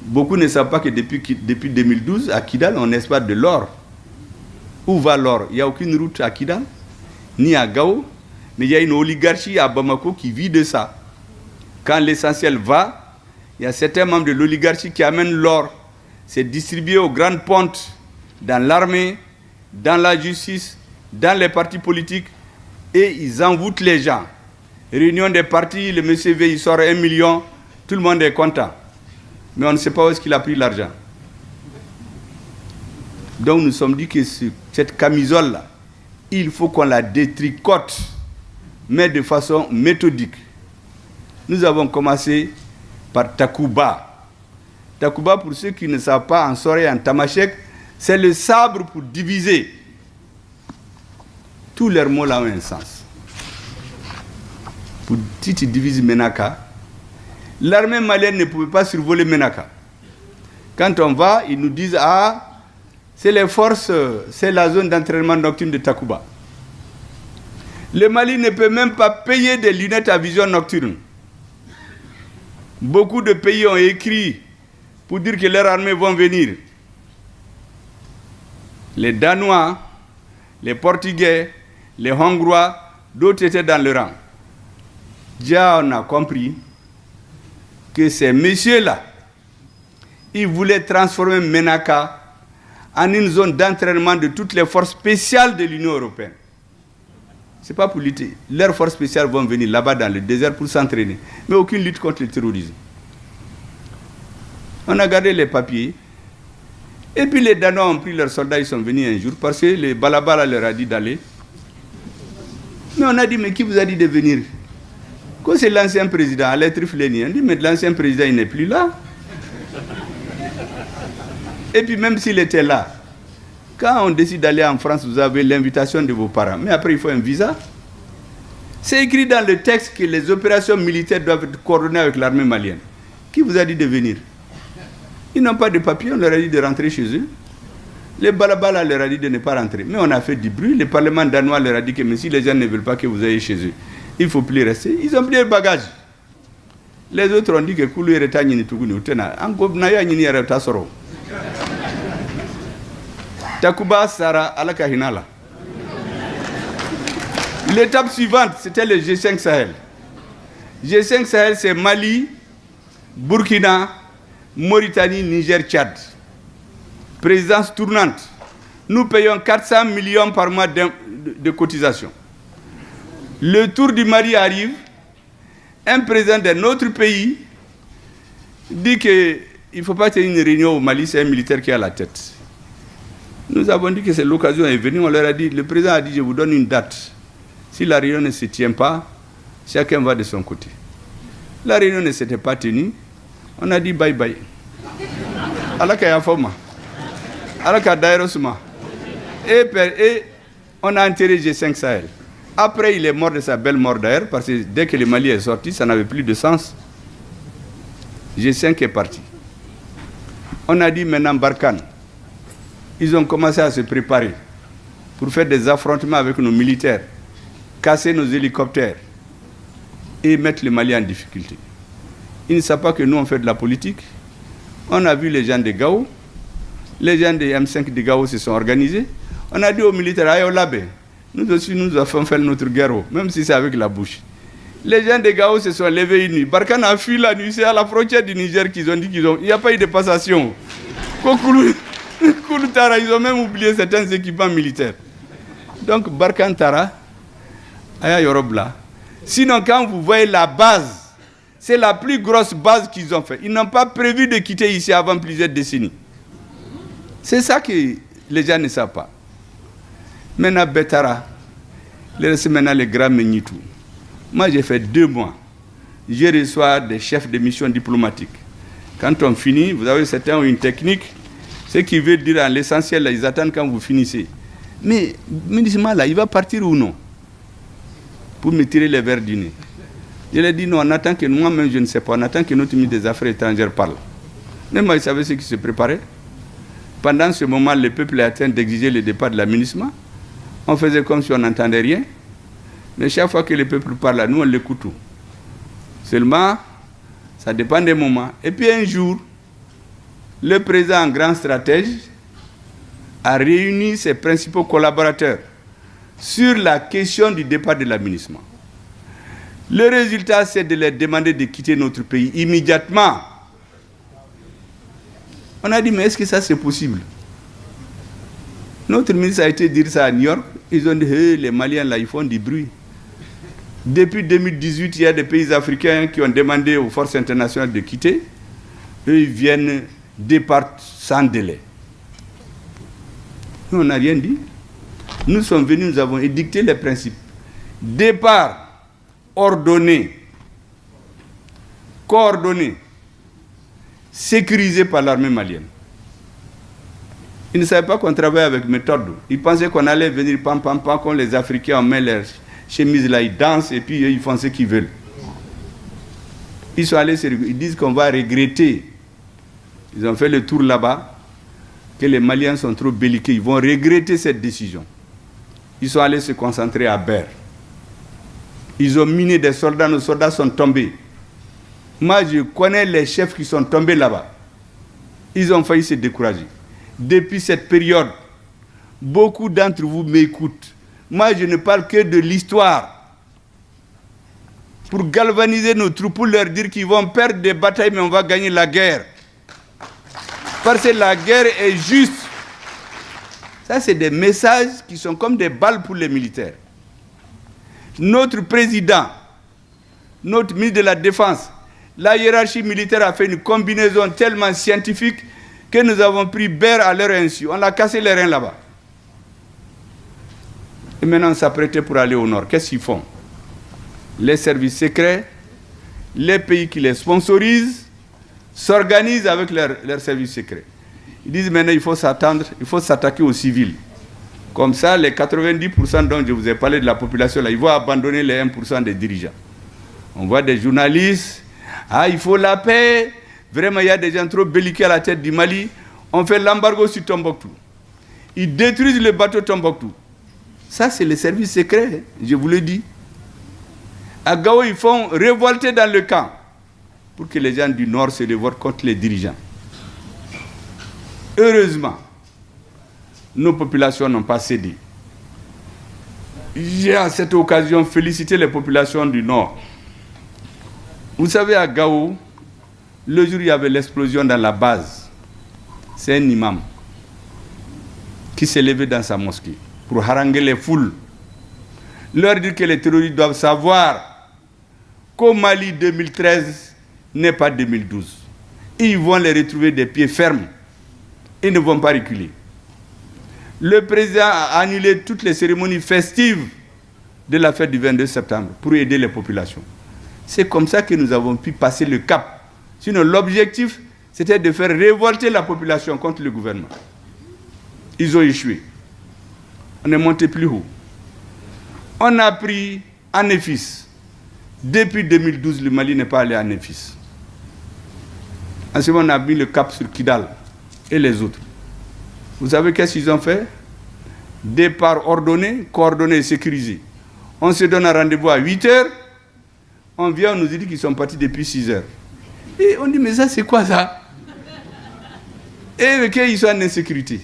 Beaucoup ne savent pas que depuis 2012, à Kidal, on exploite de l'or. Où va l'or? Il n'y a aucune route à Kidal, ni à Gao, mais il y a une oligarchie à Bamako qui vit de ça. Quand l'essentiel va, il y a certains membres de l'oligarchie qui amènent l'or. C'est distribué aux grandes pontes, dans l'armée, dans la justice, dans les partis politiques, et ils envoûtent les gens. Réunion des partis, le monsieur V, il sort 1 million, tout le monde est content. Mais on ne sait pas où est-ce qu'il a pris l'argent. Donc nous sommes dit que cette camisole-là, il faut qu'on la détricote, mais de façon méthodique. Nous avons commencé par Takuba. Takuba, pour ceux qui ne savent pas, en Soré et en Tamashek, c'est le sabre pour diviser. Tous leurs mots là ont un sens. Si tu divises Menaka, l'armée malienne ne pouvait pas survoler Menaka. Quand on va, ils nous disent, ah, c'est les forces, c'est la zone d'entraînement nocturne de Takuba. Le Mali ne peut même pas payer des lunettes à vision nocturne. Beaucoup de pays ont écrit pour dire que leurs armées vont venir. Les Danois, les Portugais, les Hongrois, d'autres étaient dans le rang. Déjà, on a compris que ces messieurs-là, ils voulaient transformer Menaka en une zone d'entraînement de toutes les forces spéciales de l'Union européenne. Ce n'est pas pour lutter. Leurs forces spéciales vont venir là-bas dans le désert pour s'entraîner. Mais aucune lutte contre le terrorisme. On a gardé les papiers. Et puis les Danois ont pris leurs soldats, ils sont venus un jour parce que le Balabala leur a dit d'aller. Mais on a dit, mais qui vous a dit de venir? Quand c'est l'ancien président, Alain Fleni, on dit, mais l'ancien président, il n'est plus là. Et puis même s'il était là, quand on décide d'aller en France, vous avez l'invitation de vos parents. Mais après, il faut un visa. C'est écrit dans le texte que les opérations militaires doivent être coordonnées avec l'armée malienne. Qui vous a dit de venir? Ils n'ont pas de papier, on leur a dit de rentrer chez eux. Les Balabala leur a dit de ne pas rentrer. Mais on a fait du bruit. Le Parlement danois leur a dit que mais si les gens ne veulent pas que vous ayez chez eux, il ne faut plus rester. Ils ont pris le bagage. Les autres ont dit que Koulou est retenu Tuguni. Takuba Sara Alaka Hinala. L'étape suivante, c'était le G5 Sahel. G5 Sahel, c'est Mali, Burkina, Mauritanie, Niger, Tchad. Présidence tournante. Nous payons 400 millions par mois de cotisation. Le tour du Mali arrive. Un président d'un autre pays dit qu'il ne faut pas tenir une réunion au Mali, c'est un militaire qui est à la tête. Nous avons dit que c'est l'occasion est venue, on leur a dit, le président a dit, je vous donne une date. Si la réunion ne se tient pas, chacun va de son côté. La réunion ne s'était pas tenue, on a dit bye bye. Alaka Yafoma, Alaka Dairosuma. Et on a enterré G5 Sahel. Après, il est mort de sa belle mort d'ailleurs, parce que dès que le Mali est sorti, ça n'avait plus de sens. G5 est parti. On a dit maintenant Barkhane. Ils ont commencé à se préparer pour faire des affrontements avec nos militaires, casser nos hélicoptères et mettre le Mali en difficulté. Ils ne savent pas que nous, on fait de la politique. On a vu les gens de Gao. Les gens des M5 de Gao se sont organisés. On a dit aux militaires, aïe, Olabé, nous aussi, nous avons fait notre guerre, même si c'est avec la bouche. Les gens de Gao se sont levés une nuit. Barkhane a fui la nuit, c'est à la frontière du Niger qu'ils ont dit qu'il n'y a pas eu de passation. Tara, ils ont même oublié certains équipements militaires. Donc, Barkhane Tara, Aya Yorobla. Sinon, quand vous voyez la base, c'est la plus grosse base qu'ils ont fait. Ils n'ont pas prévu de quitter ici avant plusieurs décennies. C'est ça que les gens ne savent pas. Maintenant, Betara, c'est maintenant le grand Menitou. Moi, j'ai fait 2 mois. Je reçois des chefs de mission diplomatiques. Quand on finit, vous avez certains ont une technique. Ce qui veut dire, à l'essentiel, ils attendent quand vous finissez. Mais, là, il va partir ou non? Pour me tirer les verres du nez. Je lui ai dit, non, on attend que moi-même, je ne sais pas, on attend que notre ministre des Affaires étrangères parle. Mais moi, il savait ce qui se préparait. Pendant ce moment, le peuple est en train d'exiger le départ de l'aménagement. On faisait comme si on n'entendait rien. Mais chaque fois que le peuple parle, nous, on l'écoute tout. Seulement, ça dépend des moments. Et puis un jour, le président, grand stratège, a réuni ses principaux collaborateurs sur la question du départ de l'aménagement. Le résultat, c'est de leur demander de quitter notre pays immédiatement. On a dit, mais est-ce que ça c'est possible? Notre ministre a été dire ça à New York. Ils ont dit, hey, les Maliens là, ils font du bruit. Depuis 2018, il y a des pays africains qui ont demandé aux forces internationales de quitter. Eux, ils viennent départir sans délai. Nous, on n'a rien dit. Nous sommes venus, nous avons édicté les principes. Départ ordonné, coordonné, sécurisé par l'armée malienne. Ils ne savaient pas qu'on travaillait avec méthode. Ils pensaient qu'on allait venir pam pam pam, quand les Africains met leurs chemises là, ils dansent et puis ils font ce qu'ils veulent. Ils sont allés, ils disent qu'on va regretter. Ils ont fait le tour là-bas, que les Maliens sont trop belliqueux. Ils vont regretter cette décision. Ils sont allés se concentrer à Ber. Ils ont miné des soldats, nos soldats sont tombés. Moi, je connais les chefs qui sont tombés là-bas. Ils ont failli se décourager. Depuis cette période, beaucoup d'entre vous m'écoutent. Moi, je ne parle que de l'histoire. Pour galvaniser nos troupes, pour leur dire qu'ils vont perdre des batailles, mais on va gagner la guerre. Parce que la guerre est juste. Ça, c'est des messages qui sont comme des balles pour les militaires. Notre président, notre ministre de la Défense, la hiérarchie militaire a fait une combinaison tellement scientifique que nous avons pris Ber à leur insu. On a cassé les reins là-bas. Et maintenant, on s'apprêtait pour aller au nord. Qu'est-ce qu'ils font? Les services secrets, les pays qui les sponsorisent, s'organisent avec leurs services secrets. Ils disent maintenant il faut s'attendre, il faut s'attaquer aux civils. Comme ça, les 90% dont je vous ai parlé de la population, là, ils vont abandonner les 1% des dirigeants. On voit des journalistes, ah il faut la paix, vraiment il y a des gens trop belliqueux à la tête du Mali, on fait l'embargo sur Tombouctou. Ils détruisent le bateau Tombouctou. Ça c'est les services secrets, je vous le dis. À Gao, ils font révolter dans le camp pour que les gens du Nord se révoltent contre les dirigeants. Heureusement, nos populations n'ont pas cédé. J'ai à cette occasion félicité les populations du Nord. Vous savez, à Gao, le jour où il y avait l'explosion dans la base, c'est un imam qui s'est levé dans sa mosquée pour haranguer les foules, leur dire que les terroristes doivent savoir qu'au Mali 2013 n'est pas 2012. Ils vont les retrouver des pieds fermes. Ils ne vont pas reculer. Le président a annulé toutes les cérémonies festives de la fête du 22 septembre pour aider les populations. C'est comme ça que nous avons pu passer le cap. Sinon, l'objectif, c'était de faire révolter la population contre le gouvernement. Ils ont échoué. On est monté plus haut. On a pris Anéfis. Depuis 2012, le Mali n'est pas allé à Anéfis. Ensuite, on a mis le cap sur Kidal et les autres. Vous savez qu'est-ce qu'ils ont fait? Départ ordonné, coordonné et sécurisé. On se donne un rendez-vous à 8 heures. On vient, on nous dit qu'ils sont partis depuis 6 heures. Et on dit, mais ça, c'est quoi ça? Et qu'ils sont en insécurité.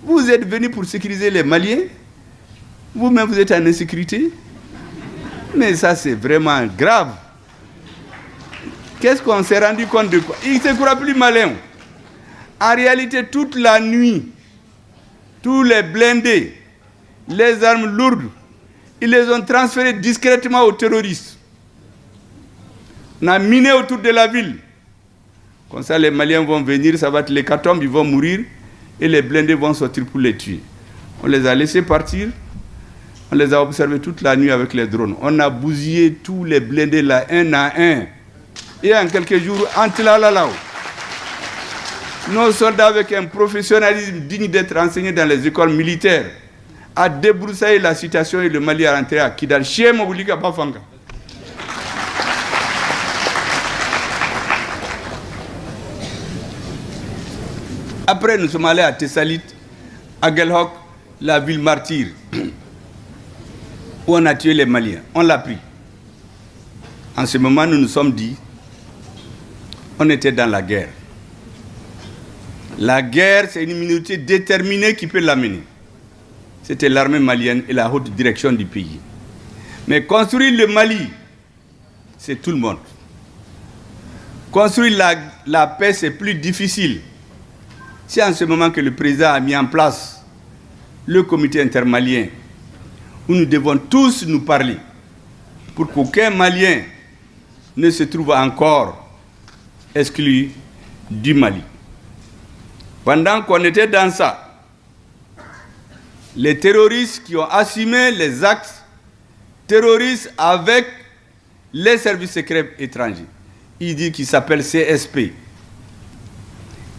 Vous êtes venus pour sécuriser les Maliens. Vous-même, vous êtes en insécurité. Mais ça, c'est vraiment grave. Qu'est-ce qu'on s'est rendu compte de quoi? Ils ne se croient plus malins. En réalité, toute la nuit, tous les blindés, les armes lourdes, ils les ont transférés discrètement aux terroristes. On a miné autour de la ville. Comme ça, les Maliens vont venir, ça va être l'hécatombe, ils vont mourir, et les blindés vont sortir pour les tuer. On les a laissés partir, on les a observés toute la nuit avec les drones. On a bousillé tous les blindés là, un à un. Et en quelques jours, entre là. Nos soldats, avec un professionnalisme digne d'être enseigné dans les écoles militaires, a débroussaillé la situation et le Mali est rentré à Kidal. Après, nous sommes allés à Tessalit, à Gelhok, la ville martyre, où on a tué les Maliens. On l'a pris. En ce moment, nous nous sommes dit, on était dans la guerre. La guerre, c'est une minorité déterminée qui peut l'amener. C'était l'armée malienne et la haute direction du pays. Mais construire le Mali, c'est tout le monde. Construire la paix, c'est plus difficile. C'est en ce moment que le président a mis en place le comité intermalien, où nous devons tous nous parler, pour qu'aucun Malien ne se trouve encore exclu du Mali. Pendant qu'on était dans ça, les terroristes qui ont assumé les actes terroristes avec les services secrets étrangers, ils disent qu'ils s'appellent CSP.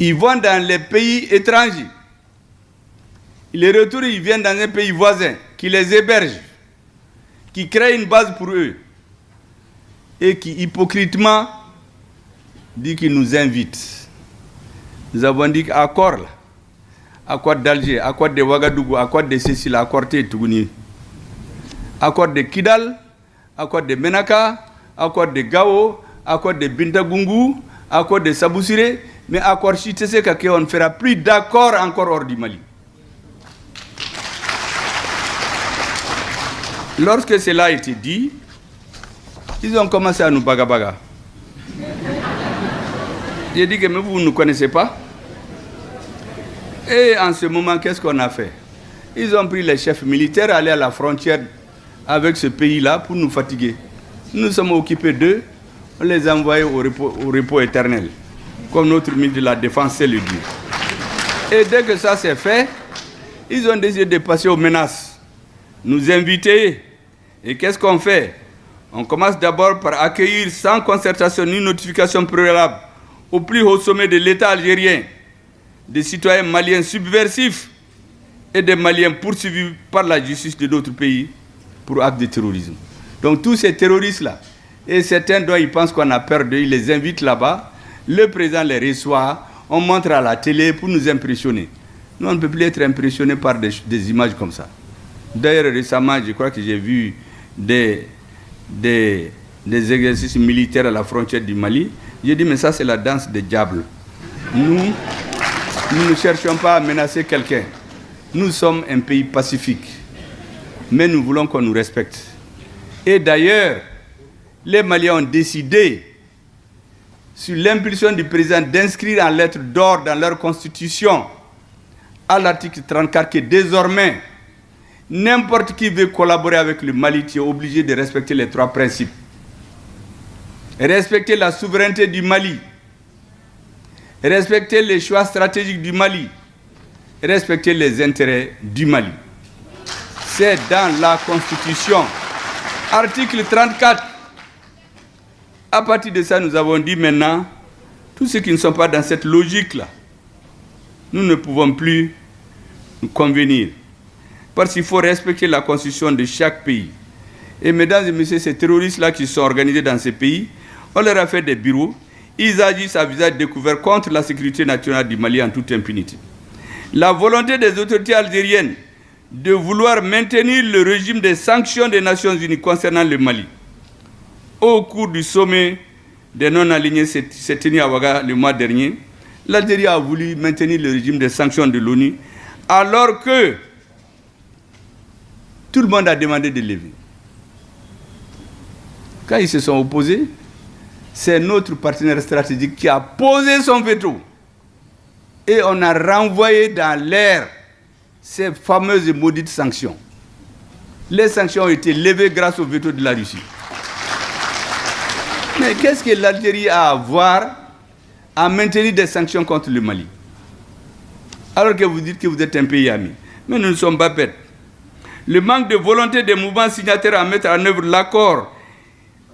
Ils vont dans les pays étrangers. Les retournent, ils viennent dans un pays voisin qui les héberge, qui crée une base pour eux et qui hypocritement dit qu'ils nous invitent. Nous avons dit accord là, accord d'Alger, accord de Ouagadougou, accord de Cécile, accord de Tougouni, accord de Kidal, accord de Menaka, accord de Gao, accord de Bintagungu, accord de Saboussiré, mais accord Chiteseka qu'on ne fera plus d'accord encore hors du Mali. Lorsque cela a été dit, ils ont commencé à nous baga. J'ai dit que mais vous ne nous connaissez pas. Et en ce moment, qu'est-ce qu'on a fait? Ils ont pris les chefs militaires, aller à la frontière avec ce pays-là pour nous fatiguer. Nous sommes occupés d'eux, on les a envoyés au repos éternel, comme notre ministre de la Défense sait le dire. Et dès que ça s'est fait, ils ont décidé de passer aux menaces, nous inviter. Et qu'est-ce qu'on fait? On commence d'abord par accueillir sans concertation ni notification préalable au plus haut sommet de l'État algérien des citoyens maliens subversifs et des Maliens poursuivis par la justice de notre pays pour actes de terrorisme. Donc tous ces terroristes-là, et certains dont ils pensent qu'on a peur d'eux, ils les invitent là-bas, le président les reçoit, on montre à la télé pour nous impressionner. Nous, on ne peut plus être impressionnés par des images comme ça. D'ailleurs, récemment, je crois que j'ai vu des exercices militaires à la frontière du Mali. J'ai dit, mais ça, c'est la danse des diables. Nous ne cherchons pas à menacer quelqu'un. Nous sommes un pays pacifique. Mais nous voulons qu'on nous respecte. Et d'ailleurs, les Maliens ont décidé, sur l'impulsion du président, d'inscrire en lettres d'or dans leur constitution, à l'article 34, que désormais, n'importe qui veut collaborer avec le Mali, tu es obligé de respecter les 3 principes. Respecter la souveraineté du Mali, respecter les choix stratégiques du Mali, respecter les intérêts du Mali. C'est dans la Constitution. Article 34. À partir de ça, nous avons dit maintenant, tous ceux qui ne sont pas dans cette logique-là, nous ne pouvons plus nous convenir. Parce qu'il faut respecter la constitution de chaque pays. Et mesdames et messieurs, ces terroristes-là qui sont organisés dans ces pays, on leur a fait des bureaux, ils agissent à visage découvert contre la sécurité nationale du Mali en toute impunité. La volonté des autorités algériennes de vouloir maintenir le régime des sanctions des Nations Unies concernant le Mali au cours du sommet des non-alignés s'est tenu à Ouaga le mois dernier, l'Algérie a voulu maintenir le régime des sanctions de l'ONU alors que tout le monde a demandé de lever. Quand ils se sont opposés, c'est notre partenaire stratégique qui a posé son veto. Et on a renvoyé dans l'air ces fameuses et maudites sanctions. Les sanctions ont été levées grâce au veto de la Russie. Mais qu'est-ce que l'Algérie a à voir à maintenir des sanctions contre le Mali? Alors que vous dites que vous êtes un pays ami. Mais nous ne sommes pas bêtes. Le manque de volonté des mouvements signataires à mettre en œuvre l'accord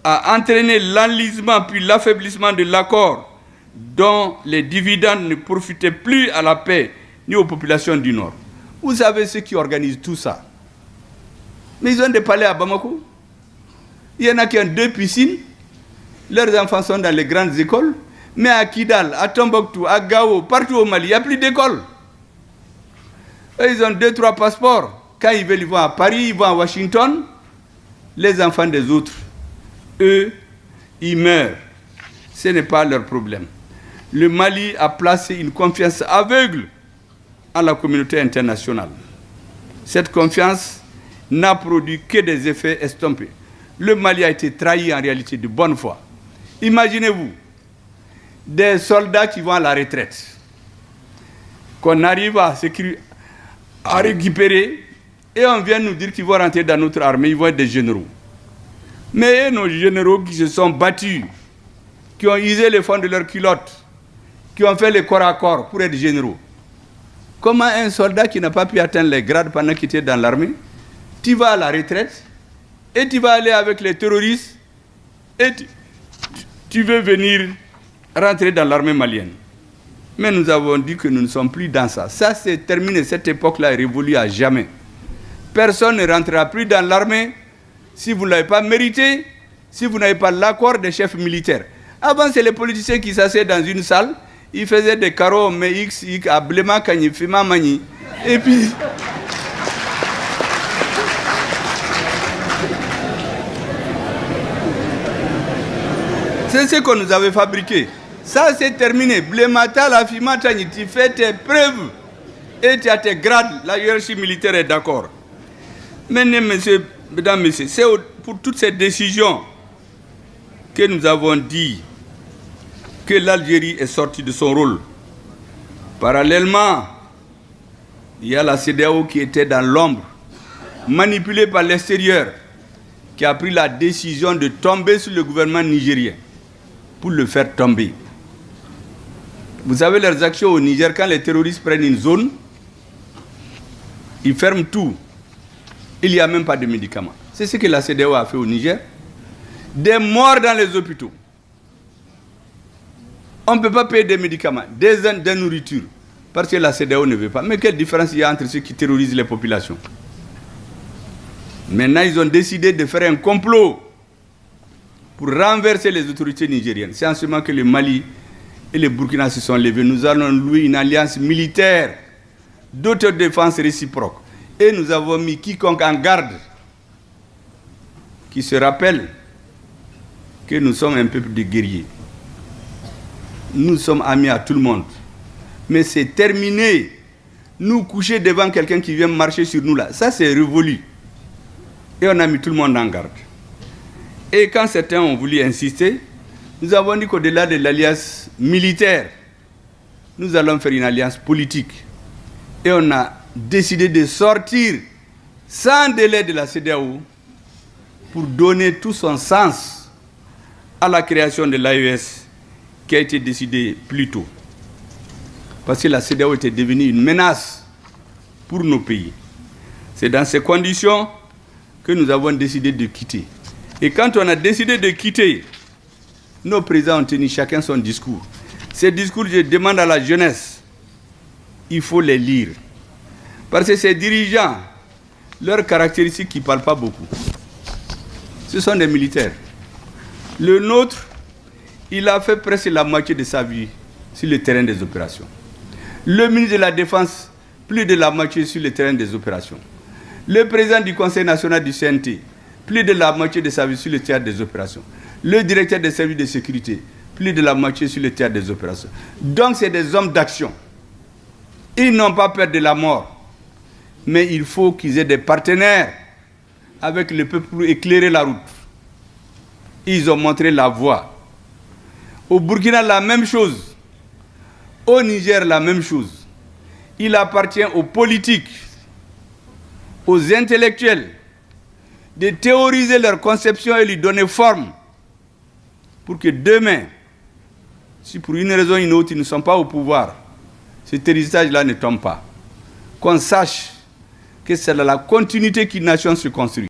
a entraîné l'enlisement puis l'affaiblissement de l'accord dont les dividendes ne profitaient plus à la paix ni aux populations du Nord. Vous savez ceux qui organisent tout ça. Mais ils ont des palais à Bamako. Il y en a qui ont 2 piscines. Leurs enfants sont dans les grandes écoles. Mais à Kidal, à Tombouctou, à Gao, partout au Mali, il n'y a plus d'école. Ils ont 2-3 passeports. Quand ils veulent, ils vont à Paris, ils vont à Washington. Les enfants des autres, eux, ils meurent. Ce n'est pas leur problème. le Mali a placé une confiance aveugle en la communauté internationale. Cette confiance n'a produit que des effets estompés. Le Mali a été trahi en réalité de bonne foi. Imaginez-vous, des soldats qui vont à la retraite, qu'on arrive à récupérer, et on vient nous dire qu'ils vont rentrer dans notre armée, ils vont être des généraux. Mais nos généraux qui se sont battus, qui ont usé les fonds de leurs culottes, qui ont fait le corps à corps pour être généraux. Comment un soldat qui n'a pas pu atteindre les grades pendant qu'il était dans l'armée, tu vas à la retraite et tu vas aller avec les terroristes et tu veux venir rentrer dans l'armée malienne. Mais nous avons dit que nous ne sommes plus dans ça. Ça, c'est terminé. Cette époque-là est révolue à jamais. Personne ne rentrera plus dans l'armée si vous ne l'avez pas mérité, si vous n'avez pas l'accord des chefs militaires. Avant, c'est les politiciens qui s'asseyaient dans une salle, ils faisaient des carreaux, mais X, à Blema, Kanye, Fima, Mani. Et puis... c'est ce qu'on nous avait fabriqué. Ça, c'est terminé. Blémata, la Fima, Tani, tu fais tes preuves et tu as tes grades. La hiérarchie militaire est d'accord. Maintenant, mesdames, messieurs, c'est pour toutes ces décisions que nous avons dit que l'Algérie est sortie de son rôle. Parallèlement, il y a la CEDEAO qui était dans l'ombre, manipulée par l'extérieur, qui a pris la décision de tomber sur le gouvernement nigérien pour le faire tomber. Vous savez, leurs actions au Niger, quand les terroristes prennent une zone, ils ferment tout. Il n'y a même pas de médicaments. C'est ce que la CEDEAO a fait au Niger. Des morts dans les hôpitaux. On ne peut pas payer des médicaments, des nourritures, parce que la CEDEAO ne veut pas. Mais quelle différence il y a entre ceux qui terrorisent les populations? Maintenant, ils ont décidé de faire un complot pour renverser les autorités nigériennes. C'est en ce moment que le Mali et le Burkina se sont levés. Nous allons louer une alliance militaire d'autodéfense réciproque. Et nous avons mis quiconque en garde qui se rappelle que nous sommes un peuple de guerriers. Nous sommes amis à tout le monde. Mais c'est terminé. Nous coucher devant quelqu'un qui vient marcher sur nous là, ça c'est révolu. Et on a mis tout le monde en garde. Et quand certains ont voulu insister, nous avons dit qu'au-delà de l'alliance militaire, nous allons faire une alliance politique. Et on a décidé de sortir sans délai de la CEDEAO pour donner tout son sens à la création de l'AES qui a été décidée plus tôt. Parce que la CEDEAO était devenue une menace pour nos pays. C'est dans ces conditions que nous avons décidé de quitter. Et quand on a décidé de quitter, nos présidents ont tenu chacun son discours. Ces discours, je demande à la jeunesse, il faut les lire. Parce que ces dirigeants, leurs caractéristiques qui ne parlent pas beaucoup, ce sont des militaires. Le nôtre, il a fait presque la moitié de sa vie sur le terrain des opérations. Le ministre de la Défense, plus de la moitié sur le terrain des opérations. Le président du Conseil national du CNT, plus de la moitié de sa vie sur le théâtre des opérations. Le directeur des services de sécurité, plus de la moitié sur le théâtre des opérations. Donc c'est des hommes d'action. Ils n'ont pas peur de la mort. Mais il faut qu'ils aient des partenaires avec le peuple pour éclairer la route. Ils ont montré la voie. Au Burkina, la même chose. Au Niger, la même chose. Il appartient aux politiques, aux intellectuels, de théoriser leur conception et lui donner forme pour que demain, si pour une raison ou une autre, ils ne sont pas au pouvoir, cet héritage-là ne tombe pas. Qu'on sache que c'est dans la continuité qu'une nation se construit.